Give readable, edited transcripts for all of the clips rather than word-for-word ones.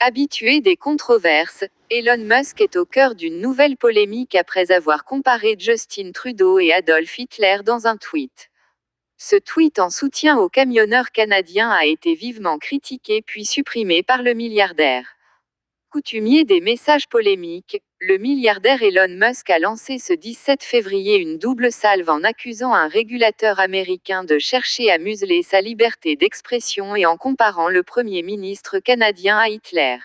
Habitué des controverses, Elon Musk est au cœur d'une nouvelle polémique après avoir comparé Justin Trudeau et Adolf Hitler dans un tweet. Ce tweet en soutien aux camionneurs canadiens a été vivement critiqué puis supprimé par le milliardaire. Coutumier des messages polémiques, le milliardaire Elon Musk a lancé ce 17 février une double salve en accusant un régulateur américain de chercher à museler sa liberté d'expression et en comparant le Premier ministre canadien à Hitler.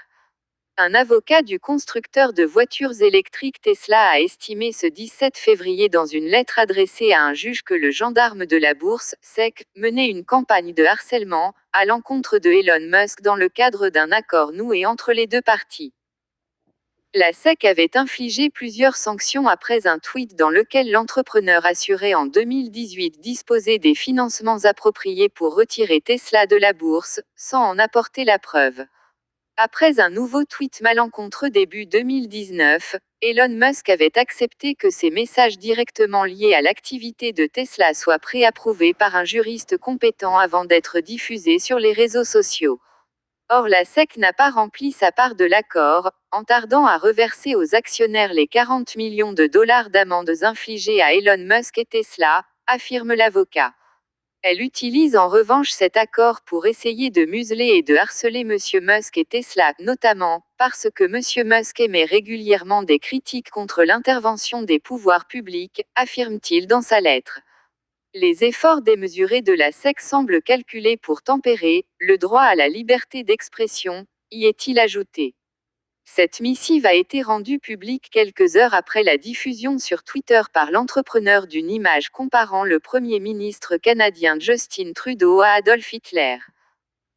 Un avocat du constructeur de voitures électriques Tesla a estimé ce 17 février dans une lettre adressée à un juge que le gendarme de la bourse, SEC, menait une campagne de harcèlement à l'encontre de Elon Musk dans le cadre d'un accord noué entre les deux parties. La SEC avait infligé plusieurs sanctions après un tweet dans lequel l'entrepreneur assurait en 2018 disposer des financements appropriés pour retirer Tesla de la bourse, sans en apporter la preuve. Après un nouveau tweet malencontreux début 2019, Elon Musk avait accepté que ces messages directement liés à l'activité de Tesla soient préapprouvés par un juriste compétent avant d'être diffusés sur les réseaux sociaux. Or la SEC n'a pas rempli sa part de l'accord, en tardant à reverser aux actionnaires les 40 millions de dollars d'amendes infligées à Elon Musk et Tesla, affirme l'avocat. Elle utilise en revanche cet accord pour essayer de museler et de harceler M. Musk et Tesla, notamment, parce que M. Musk émet régulièrement des critiques contre l'intervention des pouvoirs publics, affirme-t-il dans sa lettre. Les efforts démesurés de la SEC semblent calculés pour tempérer le droit à la liberté d'expression, y est-il ajouté. Cette missive a été rendue publique quelques heures après la diffusion sur Twitter par l'entrepreneur d'une image comparant le Premier ministre canadien Justin Trudeau à Adolf Hitler.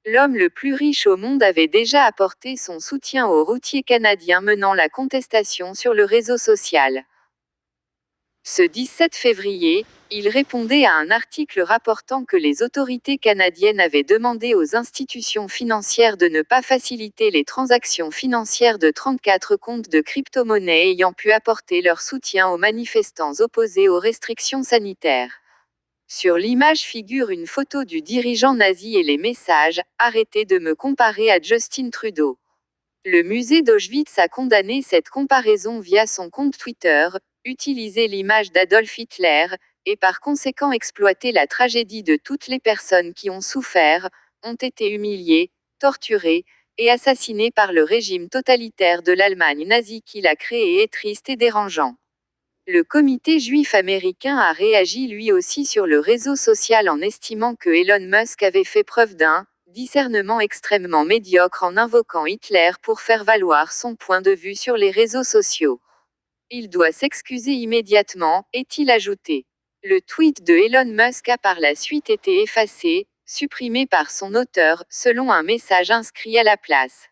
L'homme le plus riche au monde avait déjà apporté son soutien aux routiers canadiens menant la contestation sur le réseau social. Ce 17 février, il répondait à un article rapportant que les autorités canadiennes avaient demandé aux institutions financières de ne pas faciliter les transactions financières de 34 comptes de crypto-monnaies ayant pu apporter leur soutien aux manifestants opposés aux restrictions sanitaires. Sur l'image figure une photo du dirigeant nazi et les messages « Arrêtez de me comparer à Justin Trudeau ». Le musée d'Auschwitz a condamné cette comparaison via son compte Twitter, utilisé l'image d'Adolf Hitler, et par conséquent exploité la tragédie de toutes les personnes qui ont souffert, ont été humiliées, torturées, et assassinées par le régime totalitaire de l'Allemagne nazie qu'il a créé est triste et dérangeant. Le comité juif américain a réagi lui aussi sur le réseau social en estimant que Elon Musk avait fait preuve d'un discernement extrêmement médiocre en invoquant Hitler pour faire valoir son point de vue sur les réseaux sociaux. Il doit s'excuser immédiatement, est-il ajouté. Le tweet de Elon Musk a par la suite été effacé, supprimé par son auteur, selon un message inscrit à la place.